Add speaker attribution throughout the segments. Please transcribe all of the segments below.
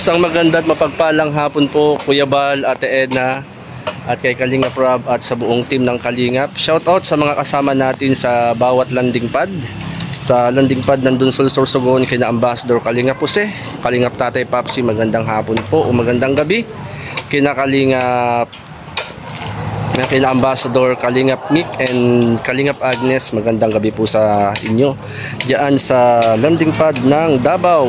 Speaker 1: Isang maganda at mapagpalang hapon po Kuya Bal, Ate Edna at kay Kalingap Rob at sa buong team ng Kalingap. Shoutout sa mga kasama natin sa bawat landing pad. Sa landing pad nandun Sorsogon kina Ambassador Kalingap Jose, Kalingap Tatay Papsi, magandang hapon po o magandang gabi. Kina Kalingap kina Ambassador Kalingap Mick and Kalingap Agnes, magandang gabi po sa inyo. Diyan sa landing pad ng Davao.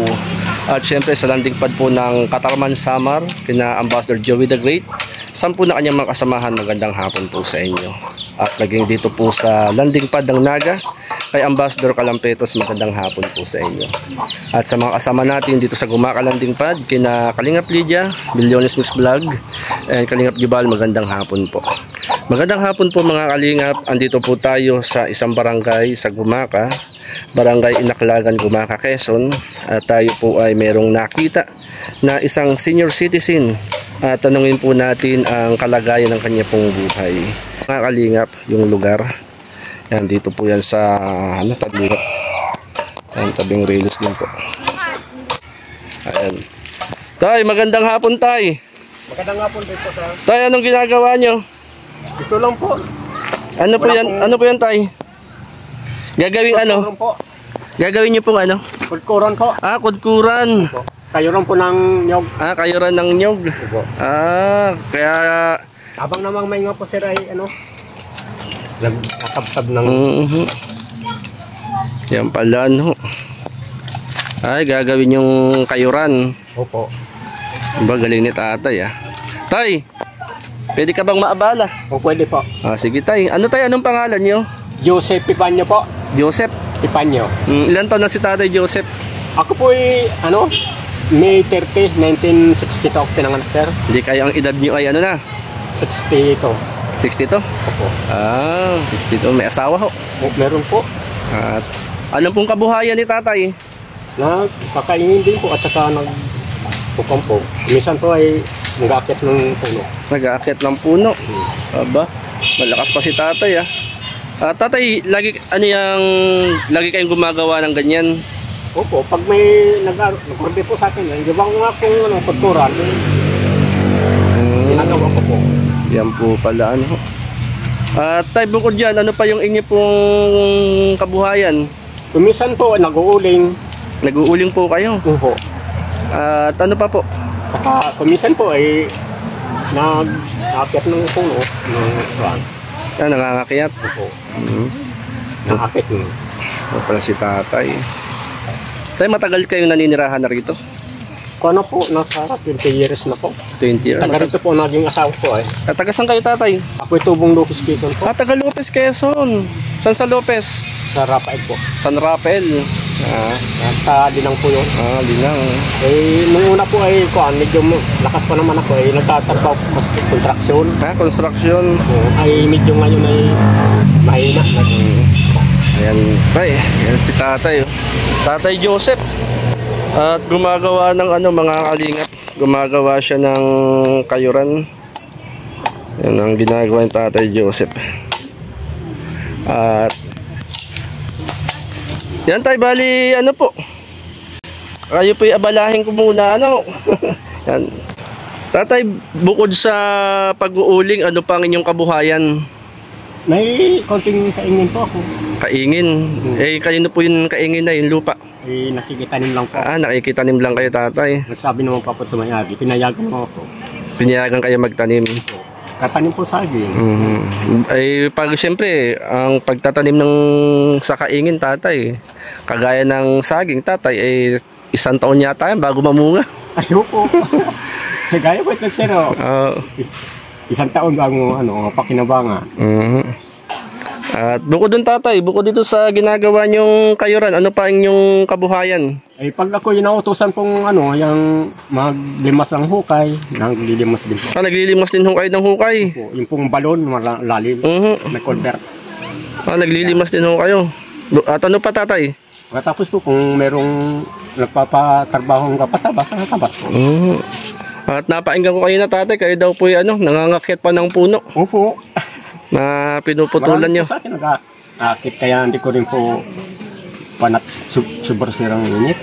Speaker 1: At syempre sa landing pad po ng Katarman Samar, kina Ambassador Joey the Great, 10 na kanyang mga kasamahan, magandang hapon po sa inyo. At naging dito po sa landing pad ng Naga, kay Ambassador Kalampetos, magandang hapon po sa inyo. At sa mga kasama natin dito sa Gumaka landing pad, kina Kalingap Lydia, Bilyones Mix Vlog, and Kalingap Jubal, magandang hapon po. Magandang hapon po mga Kalingap, andito po tayo sa isang barangay sa Gumaka, Barangay Inaklagan, Gumaka, Quezon. At tayo po ay merong nakita na isang senior citizen. Tanungin po natin ang kalagayan ng kanya pong buhay. Mga Kalingap, yung lugar. Yan, dito po yan sa tabing. Yan, tabing release din po. Ayan. Tay, magandang hapon, Tay.
Speaker 2: Magandang hapon din po, sir.
Speaker 1: Tay, anong ginagawa nyo?
Speaker 2: Ito lang po.
Speaker 1: Ano po yan? Ano po yan, Tay? Gagawing ano?
Speaker 2: Po.
Speaker 1: Gagawin nyo pong ano?
Speaker 2: Kudkuran po.
Speaker 1: Kudkuran.
Speaker 2: Kayo rin po ng nyog.
Speaker 1: Kayuran ng nyog.
Speaker 2: Opo.
Speaker 1: Kaya
Speaker 2: Habang namang may nga po, sir, ay ano, nagkatabtab ng...
Speaker 1: Yan pala, no? Ay, gagawin yung kayuran.
Speaker 2: Opo.
Speaker 1: Ba, galing ni tatay, Tay, pwede ka bang maabala?
Speaker 2: O, pwede po.
Speaker 1: Sige, Tay. Ano, Tay? Anong pangalan nyo?
Speaker 2: Joseph Pipanyo po.
Speaker 1: Joseph.
Speaker 2: Pipanyo.
Speaker 1: Ilan taon na si tatay Joseph?
Speaker 2: Ako po ay, ano, May 30, 1962 ako pinanganak, sir.
Speaker 1: Hindi kayo, ang edad nyo ay ano na?
Speaker 2: 62.
Speaker 1: 62?
Speaker 2: Opo.
Speaker 1: 62. May asawa ho?
Speaker 2: O, meron po.
Speaker 1: At anong pong kabuhayan ni tatay?
Speaker 2: Kakaingin din po at saka nagpukam po. Minsan po ay nag-aakyat ng puno.
Speaker 1: Nag-aakyat ng puno. Aba, malakas pa si tatay, tatay, lagi kayong gumagawa ng ganyan?
Speaker 2: Opo, pag may nag-order po sa akin, di ba nga kung kultural, ginagawa ko po.
Speaker 1: Yan po pala, ano. Tay, bukod dyan, ano pa yung inyo pong kabuhayan?
Speaker 2: Kumisan po, nag-uuling.
Speaker 1: Nag-uuling po kayo?
Speaker 2: Opo.
Speaker 1: At ano pa po?
Speaker 2: Saka kumisan po ay nag-aakyat ng puno.
Speaker 1: Nangangakyat?
Speaker 2: Opo. Nag-aakyat mo.
Speaker 1: Ito pala si tatay. Tay, matagal kayong naninirahan na rito?
Speaker 2: Kung ano po, nasa 20 years na po.
Speaker 1: 20 years?
Speaker 2: Taga rito po naging asawa ko
Speaker 1: Taga saan kayo, tatay?
Speaker 2: Ako Tubong Lopez, Quezon po.
Speaker 1: Taga Lopez, Quezon. Saan sa Lopez?
Speaker 2: Sa Rafael po.
Speaker 1: San Rafael.
Speaker 2: Sa Linang po yun.
Speaker 1: Linang.
Speaker 2: Nung una po ay medyo lakas pa naman ako nagtatrabaho mas construction.
Speaker 1: Construction.
Speaker 2: Ay medyo ngayon ay mahina.
Speaker 1: Ayan, tay. Ayan si tatay. Tatay Joseph. At gumagawa ng mga Kalingap. Gumagawa siya ng kayuran. Yan ang ginagawa ng tatay Joseph. At yan, tay, bali ano po, kayo po abalahin ko muna yan. Tatay, bukod sa pag-uuling, ano pang inyong kabuhayan?
Speaker 2: May konting kaingin po ako.
Speaker 1: Kaingin? Kanino po yung kaingin na yung lupa?
Speaker 2: Nakikitanim lang po.
Speaker 1: Nakikitanim lang kayo, tatay.
Speaker 2: Nagsabi naman pa po sa may-ari, pinayagan mo ako.
Speaker 1: Pinayagan kayo magtanim?
Speaker 2: Katanim po saging.
Speaker 1: Pag siyempre, ang pagtatanim sa kaingin, tatay, kagaya ng saging, tatay, 1 taon yata yan bago mamunga.
Speaker 2: Ayoko. Gaya po ito, sir. 1 taon bago pakinabanga.
Speaker 1: At bukod dun, tatay, bukod dito sa ginagawa nyong kayuran, ano pa inyong kabuhayan?
Speaker 2: Pag ako inautosan pong yung maglimas ng hukay, naglilimas din po.
Speaker 1: Naglilimas din hukay ng hukay?
Speaker 2: Yung pong balon, malalim, may convert.
Speaker 1: Naglilimas din kayo. At ano pa, tatay?
Speaker 2: Tapos po, kung merong nagpapatrabaho ng kapatabas, natabas po.
Speaker 1: At napainggan ko kayo na, tatay, kayo daw po nangangakyat pa ng puno.
Speaker 2: Opo.
Speaker 1: Na pinuputulan nyo.
Speaker 2: Marami po sa akin nag-aakit, kaya hindi ko rin po panat super sirang init.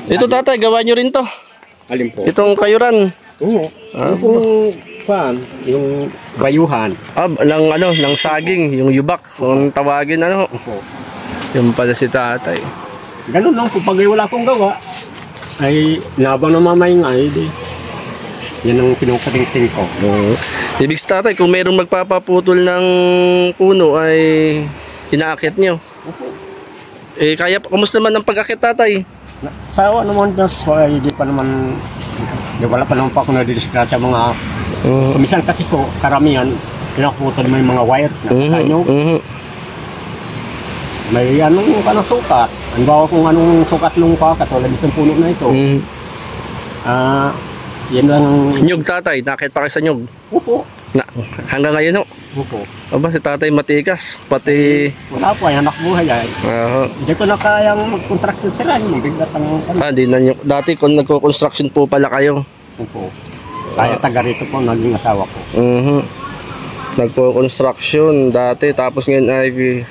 Speaker 1: Ito, tatay, gawa nyo rin to.
Speaker 2: Alin po?
Speaker 1: Itong kayuran.
Speaker 2: Oo.
Speaker 1: Ah,
Speaker 2: Yung bayuhan.
Speaker 1: Ng saging, yung yubak, kung tawagin
Speaker 2: Opo.
Speaker 1: Yung pala si tatay.
Speaker 2: Ganun lang po, pag wala akong gawa, ay nabang na mamay nga, di. Yan ang pinukatingting ko.
Speaker 1: Ibig sa tatay, kung mayroong magpapaputol ng puno ay inaakit nyo.
Speaker 2: Opo.
Speaker 1: Kumusta naman ang pag-akit tatay?
Speaker 2: Sawa naman Diyos, ay di pa naman, wala pa naman pa ako nadidisgrasya mga, minsan kasi po, karamihan, pinaputol mo yung mga wire na kanyo. May anong sukat. Halimbawa kung anong sukat nung katulad itong puno na ito. Yan lang ang...
Speaker 1: Nyug tatay, nakit pa kayo sa nyug?
Speaker 2: Opo.
Speaker 1: Hanggang ngayon
Speaker 2: Opo.
Speaker 1: Aba, si tatay matikas. Pati...
Speaker 2: Wala po, ay anak buhay ay. Hindi ko na kayang mag-contraction sila. Yung biglat ang...
Speaker 1: Di na nyo. Dati kung nagko-construction po pala kayo.
Speaker 2: Opo. Kaya taga rito po, naging asawa ko.
Speaker 1: Nagpo-construction dati. Tapos ngayon ay,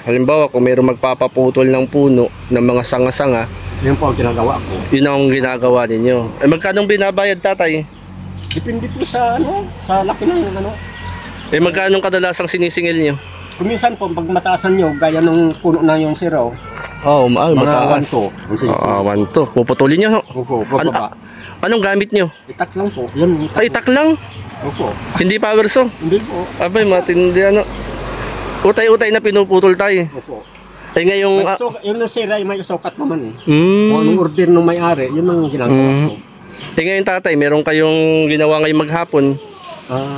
Speaker 1: halimbawa, kung mayroong magpapaputol ng puno ng mga sanga-sanga,
Speaker 2: Yun po ang ginagawa ko.
Speaker 1: yun ang ginagawa ninyo. Magkano binabayad tatay?
Speaker 2: Depende po sa sa laki ng
Speaker 1: Magkano kadalasang sinisingil nyo?
Speaker 2: Kuminsan po, pag mataasan nyo, gaya nung puno na yung zero, mga
Speaker 1: mataas.
Speaker 2: 1 to.
Speaker 1: 1 to. Puputulin nyo.
Speaker 2: Opo, pababa.
Speaker 1: Anong gamit nyo?
Speaker 2: Itak lang po. Yan,
Speaker 1: Itak lang.
Speaker 2: Opo.
Speaker 1: Hindi power saw.
Speaker 2: Hindi po.
Speaker 1: Abay, matindi Utay-utay na pinuputol tayo.
Speaker 2: Opo.
Speaker 1: Ngayong...
Speaker 2: Yung sira, may sukat naman Kung anong order ng may-ari, yun ang ginagawa ko.
Speaker 1: Ngayon tatay, meron kayong ginawa ngayong maghapon.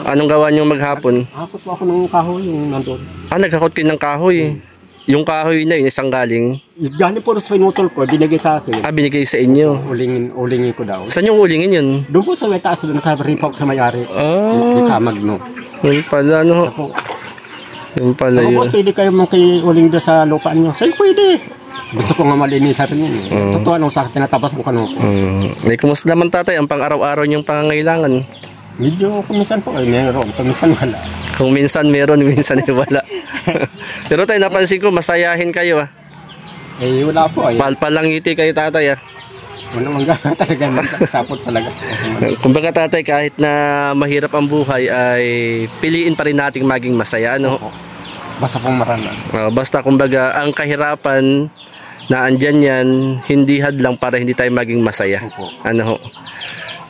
Speaker 1: Anong gawa nyo maghapon?
Speaker 2: Hakot po ako ng kahoy yung nandun.
Speaker 1: Naghakot kayo ng kahoy. Yung kahoy na yun, isang galing.
Speaker 2: Galing po sa pinutol ko, binigay sa akin.
Speaker 1: Binigay sa inyo.
Speaker 2: Ulingin ko daw.
Speaker 1: Saan yung ulingin yun?
Speaker 2: Doon po sa may taas, doon nakabarin po ako sa may-ari. Ikamag,
Speaker 1: Yun pala, Yun pala yun.
Speaker 2: Tapos pwede kayo makiuling doon sa lupaan nyo. Sa'yo pwede. Gusto ko nga malinisan rin yun. Totoo anong sakit tinatapas mo kanoko.
Speaker 1: Kumusta naman tatay ang pang-araw-araw niyong pangangailangan?
Speaker 2: Medyo kuminsan po ay meron. Kuminsan wala.
Speaker 1: Kung minsan meron, minsan wala. Pero tayo napansin ko, masayahin kayo
Speaker 2: Wala po ay.
Speaker 1: Palangiti kayo tatay
Speaker 2: Wala mang gana talaga. Sapot talaga.
Speaker 1: Kumbaga tatay, kahit na mahirap ang buhay ay piliin pa rin nating maging masaya,
Speaker 2: Basta pong maranan.
Speaker 1: Basta kumbaga ang kahirapan na andyan yan, hindi hadlang para hindi tayo maging masaya.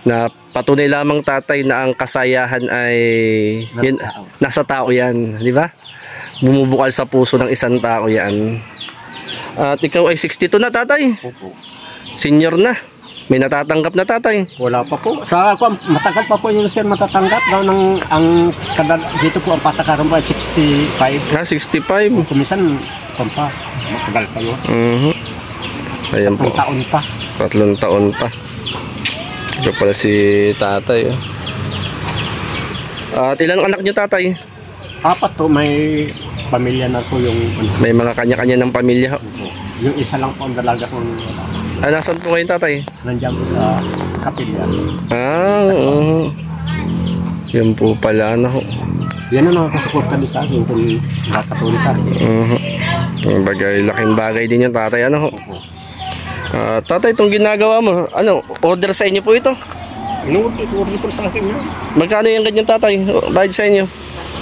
Speaker 1: Na patunay lamang tatay na ang kasayahan ay nasa tao yan, di ba? Bumubukal sa puso ng isang tao yan. At ikaw ay 62 na tatay. Senior na. May natatanggap na tatay.
Speaker 2: Wala pa po. Matagal pa po yung siya matatanggap. Dito po ang patakaran pa 65.
Speaker 1: 65.
Speaker 2: Kumisan, matagal pa yun.
Speaker 1: Ayan po.
Speaker 2: 3 taon pa.
Speaker 1: 3 taon pa. Ito pala si tatay. At ilan anak niyo tatay?
Speaker 2: 4 po. May pamilya na po yung...
Speaker 1: May mga kanya-kanya ng pamilya.
Speaker 2: Yung isa lang po ang dalaga kong...
Speaker 1: Nasaan po ngayon tatay?
Speaker 2: Nandiyan po sa kapilya.
Speaker 1: Yan po pala
Speaker 2: Yan ang nakakasuporta din sa akin kung nakakatulong sa akin.
Speaker 1: Laking bagay din yung tatay tatay, itong ginagawa mo, order sa inyo po ito?
Speaker 2: Order po sa akin yan.
Speaker 1: Magkano yung ganyan tatay? Bayad sa inyo?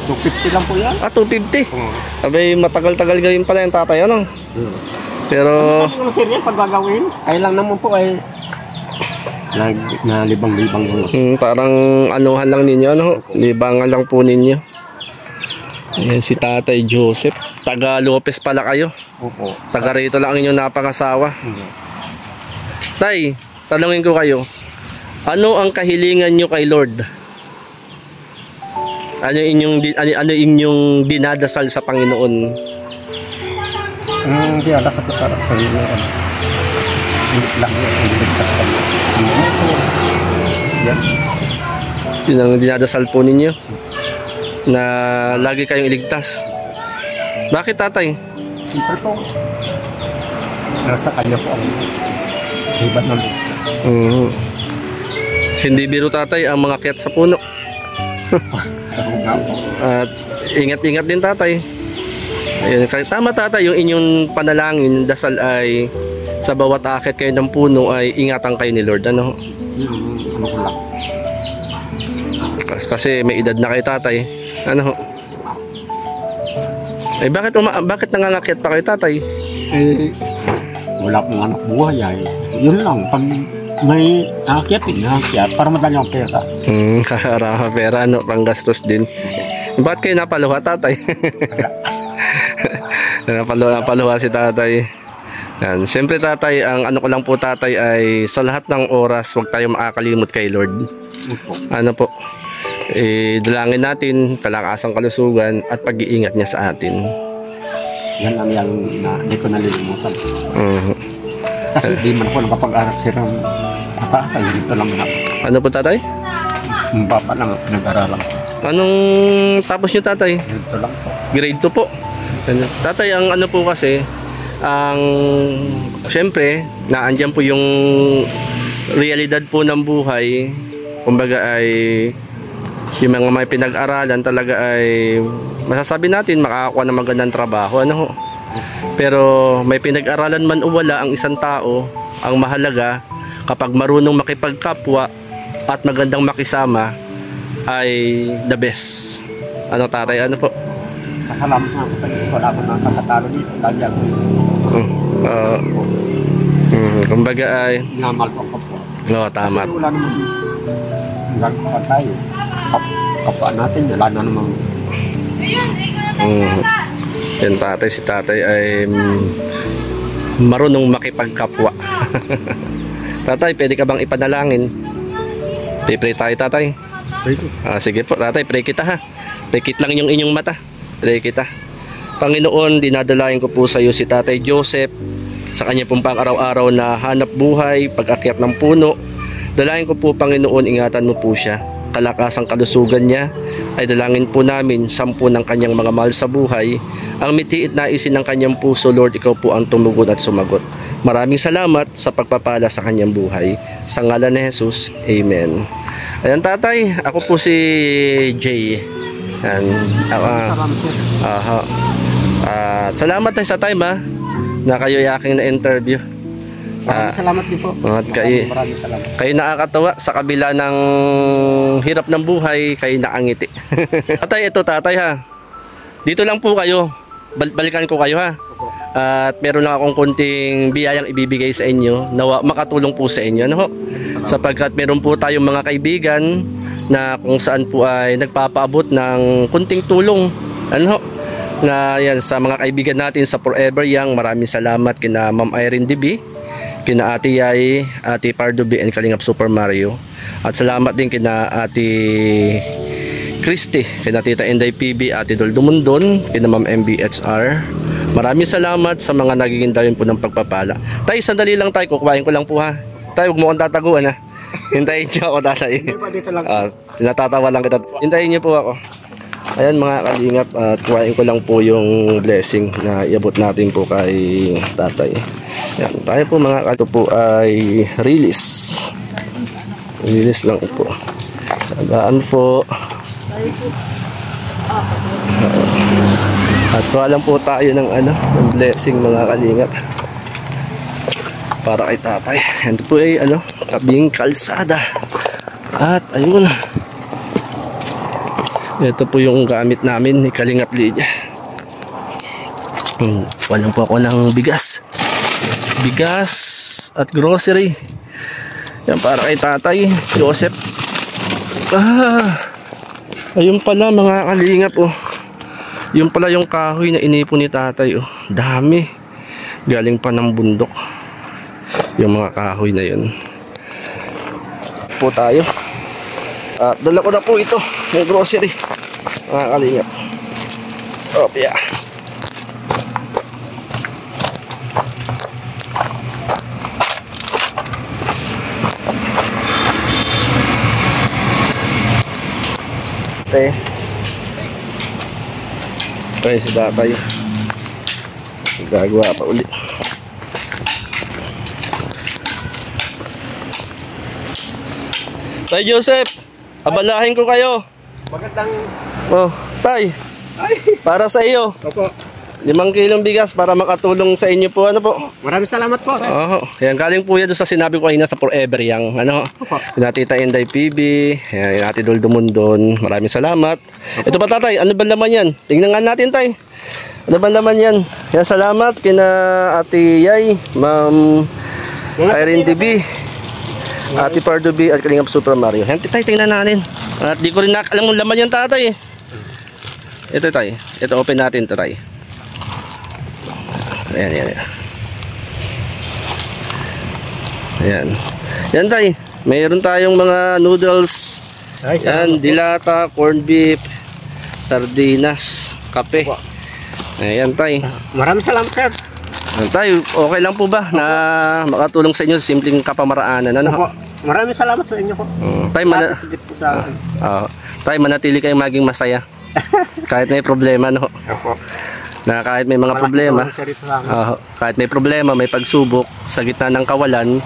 Speaker 2: 250 lang po yan.
Speaker 1: 250? Abay, matagal-tagal gayon pala yung tatay, Pero...
Speaker 2: Ano sir yan pag gagawin? Kaya lang naman po ay nalibang-libang mo.
Speaker 1: Parang anuhan lang ninyo, libangan lang po ninyo. Ayan si Tatay Joseph. Taga Lopez pala kayo.
Speaker 2: Opo.
Speaker 1: Taga rito lang ang inyong napangasawa. Tay, tanungin ko kayo. Ano ang kahilingan nyo kay Lord? Ano inyong dinadasal sa Panginoon?
Speaker 2: Hindi, alas ako sa Panginoon. Lang yung ligtas ka.
Speaker 1: Yun ang dinadasal po ninyo? Na lagi kayong iligtas. Bakit tatay?
Speaker 2: Siyempre po. Nasa kanya po ang hibat ng ligtas.
Speaker 1: Hindi biro tatay ang mga kiyat sa puno. At ingat-ingat din tatay. Ayun, tama tatay, yung inyong panalangin, dasal ay sa bawat akit kayo ng puno ay ingatan kayo ni Lord,
Speaker 2: ano ko lang.
Speaker 1: Kasi may edad na kay tatay. Ano ho? Eh bakit nangangakit pa kay tatay?
Speaker 2: Eh, wala akong anak buhay ay. Yun lang, pag may nakakyatin, para madali ang pera.
Speaker 1: Kakarama pera, ano, panggastos din. Bakit kayo napaluha, tatay? Napaluha si tatay. Yan. Siyempre tatay, ang ano ko lang po tatay ay sa lahat ng oras, huwag tayo makakalimot kay Lord. Ano po? Dalangin natin, kalakasang kalusugan at pag-iingat niya sa atin.
Speaker 2: Yan lang yung hindi ko nalilimutan. Kasi di man ako nakapag-aral silang atasan, dito lang na.
Speaker 1: Ano po tatay?
Speaker 2: Yung baba lang pinag-aralan.
Speaker 1: Anong tapos niyo tatay?
Speaker 2: Dito lang po.
Speaker 1: Grade 2 po. Tatay, ang ano po kasi, ang syempre, naandyan po yung realidad po ng buhay. Kumbaga ay yung mga may pinag-aralan talaga ay masasabi natin makakakuha ng magandang trabaho, ano ho. Pero may pinag-aralan man o wala ang isang tao, ang mahalaga kapag marunong makipagkapwa at magandang makisama ay the best. Ano tatay, ano po?
Speaker 2: Kasalamat nga ako sa Diyos. Wala akong nakakatalo dito. Lagi ako.
Speaker 1: Kumbaga ay
Speaker 2: Minamal ko ang kapwa.
Speaker 1: no, tama.
Speaker 2: Kasi wala naman gagawa tayo. Kapwa natin, wala na namang
Speaker 1: Yan tatay, si tatay ay marunong makipagkapwa. Tatay, pwede ka bang ipanalangin? Pray tayo tatay. Sige po tatay, pray kita ha. Pray lang yung inyong mata. Pray kita. Panginoon, dinadalayan ko po sa iyo si Tatay Joseph sa kanya pong pang-araw-araw na hanap buhay, pag-akyat ng puno. Dalayan ko po Panginoon, ingatan mo po siya. Kalakasang kalusugan niya ay dalangin po namin 10 ng kanyang mga mahal sa buhay. Ang mitiit na isin ng kanyang puso, Lord, ikaw po ang tumugon at sumagot. Maraming salamat sa pagpapala sa kanyang buhay. Sa ngalan ni Jesus, Amen. Ayan tatay, ako po si Jay. Salamat tayo sa time ha, na kayo aking na-interview.
Speaker 2: maraming salamat din po. Maraming salamat.
Speaker 1: Kayo nakakatawa sa kabila ng hirap ng buhay, kayo nakangiti. Tatay, ito tatay ha. Dito lang po kayo. Balikan ko kayo ha. At meron lang akong konting biyayang ibibigay sa inyo. Nawa makatulong po sa inyo, ano ho? Sapagkat meron po tayong mga kaibigan na kung saan po ay nagpapaabot ng kunting tulong, ano ho? Na yan sa mga kaibigan natin sa Forever Young. Maraming salamat kina Ma'am Irene DB, kina Ate Yay, Ate Pardo B, and Kalingap Super Mario. At salamat din kina Ate Christy, kina Tita Inday PB, Ate Dol Dumundon, kina Ma'am MBHR. Maraming salamat sa mga nagiging dayon po ng pagpapala. Tay, sandali lang tayo, kukuhain ko lang po ha. Tay, huwag mo akong tataguan ha. Hintayin niyo ako tatay. Tinatatawa lang kita. Hintayin niyo po ako. Ayan mga kalingap, at kuhain ko lang po yung blessing na iabot natin po kay tatay. Ayan, tayo po mga kalingap po ay release. Release lang po. Sagaan po. At kuha lang po tayo ng ng blessing mga kalingap para kay tatay. Ito po ay tabing kalsada. At ayun, ito po yung gamit namin ni Kalingap Lydia. Walang po ako ng bigas at grocery. Yan para kay Tatay Joseph. Ayun pala mga kalingap oh. Yung pala yung kahoy na inipon ni tatay oh. Dami. Galing pa ng bundok. Yung mga kahoy na yun. Po tayo. At dala ko na po ito, yung grocery. Mga kalingap. Oh, yeah. Okay, si tatay. Gagawa pa ulit. Tay Joseph, abalahin ko kayo.
Speaker 2: Magandang
Speaker 1: Oh, tay. Para sa iyo.
Speaker 2: Opo.
Speaker 1: 5 kilong bigas para makatulong sa inyo po. Ano po?
Speaker 2: Maraming salamat po, sir.
Speaker 1: Oo. Yan, galing po yan doon sa sinabi ko kanina sa Forever Young. Ano? Yung Tita Inday PB. Yan, yung Ate Dol Dumundon. Maraming salamat. Ito pa tatay, ano ba laman yan? Tingnan nga natin tay. Ano ba laman yan? Yan, salamat kina Ate Yay, Ma'am Irene DB, Ate Pardo B at Kalingap Super Mario. Yan tay, tingnan natin. At di ko rin alam kung laman yan tatay. Ito tay. Ito open natin tatay. Ayan, ayan, ayan. Ayan. Yan tay. Mayroon tayong mga noodles.
Speaker 2: Ay,
Speaker 1: Yan, dilata, corned beef, sardinas, kape. Ayan tay.
Speaker 2: Maraming salamat, sir.
Speaker 1: Ayan, tay, okay lang po ba na makatulong sa inyo sa simpleng kapamaraanan? Ano?
Speaker 2: Opo. Maraming salamat sa inyo po.
Speaker 1: Tay,
Speaker 2: Salamat po sa akin.
Speaker 1: tay, manatili kayong maging masaya. Kahit may problema, no?
Speaker 2: Opo.
Speaker 1: Na kahit may mga problema,
Speaker 2: Sir, ito sa akin.
Speaker 1: kahit may problema, may pagsubok sa gitna ng kawalan,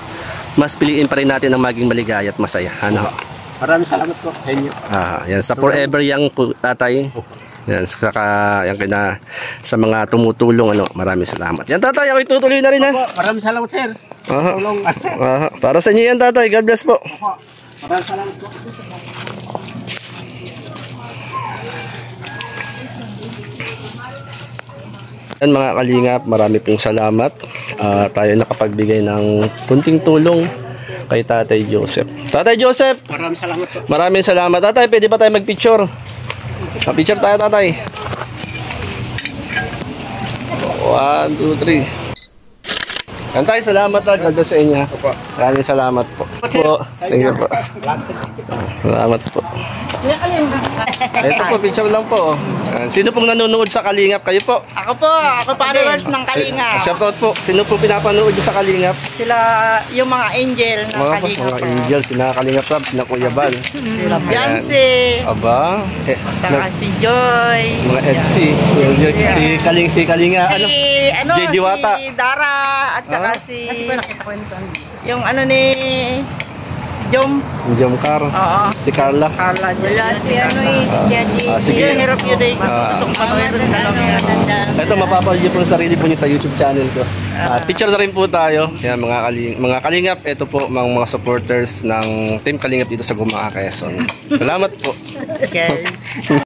Speaker 1: mas piliin pa rin natin ang maging maligaya at masaya. Ano?
Speaker 2: Maraming salamat po sa inyo.
Speaker 1: Yan sa Forever Young po, tatay. Yan yan sa mga tumutulong, ano, maraming salamat. Yan tatay, ako itutuloy na rin ha.
Speaker 2: Opo, maraming salamat, sir. Tulong.
Speaker 1: Para sa inyo yan tatay, God bless po.
Speaker 2: Opo. Maraming salamat po.
Speaker 1: Yan mga kalingap, marami pong salamat. Tayo nakapagbigay ng kunting tulong kay Tatay Joseph. Tatay Joseph,
Speaker 2: Maraming salamat po.
Speaker 1: maraming salamat. Tatay, pwede ba tayo magpicture? Picture tayo tatay. 1, 2, 3. Yan tayo, salamat tayo. God bless sa inyo. Maraming salamat po. Thank you po. Salamat po. Ito po, picture lang po. Sino pong nanonood sa Kalingap? Kayo po?
Speaker 3: Ako followers ng Kalingap.
Speaker 1: Shout out po. Sino po pinapanood nyo sa Kalingap?
Speaker 3: Sila, yung mga angel ng Kalingap.
Speaker 1: Mga angel, sina Kalingap Rab, sina Kuya Bal.
Speaker 3: Sila Beyonce,
Speaker 1: Aba,
Speaker 3: saka si Joy,
Speaker 1: mga FC. Si Kalinga, ano? J. Diwata.
Speaker 3: si Dara, at saka yung ano ni Jom.
Speaker 1: Jomcar.
Speaker 3: Oo.
Speaker 1: Si Carla.
Speaker 3: Carla.
Speaker 4: Wala si ano eh, Jadi.
Speaker 1: Sige.
Speaker 3: Sige, hirap yun eh. Itong panawin rin na lang yan.
Speaker 1: Ito, mapapanood niyo po yung sarili po niyo sa YouTube channel ko. Picture na rin po tayo. Yan, mga Kalingap. Ito po, mga supporters ng Team Kalingap dito sa Gumaa, Quezon. Salamat po.
Speaker 3: Okay.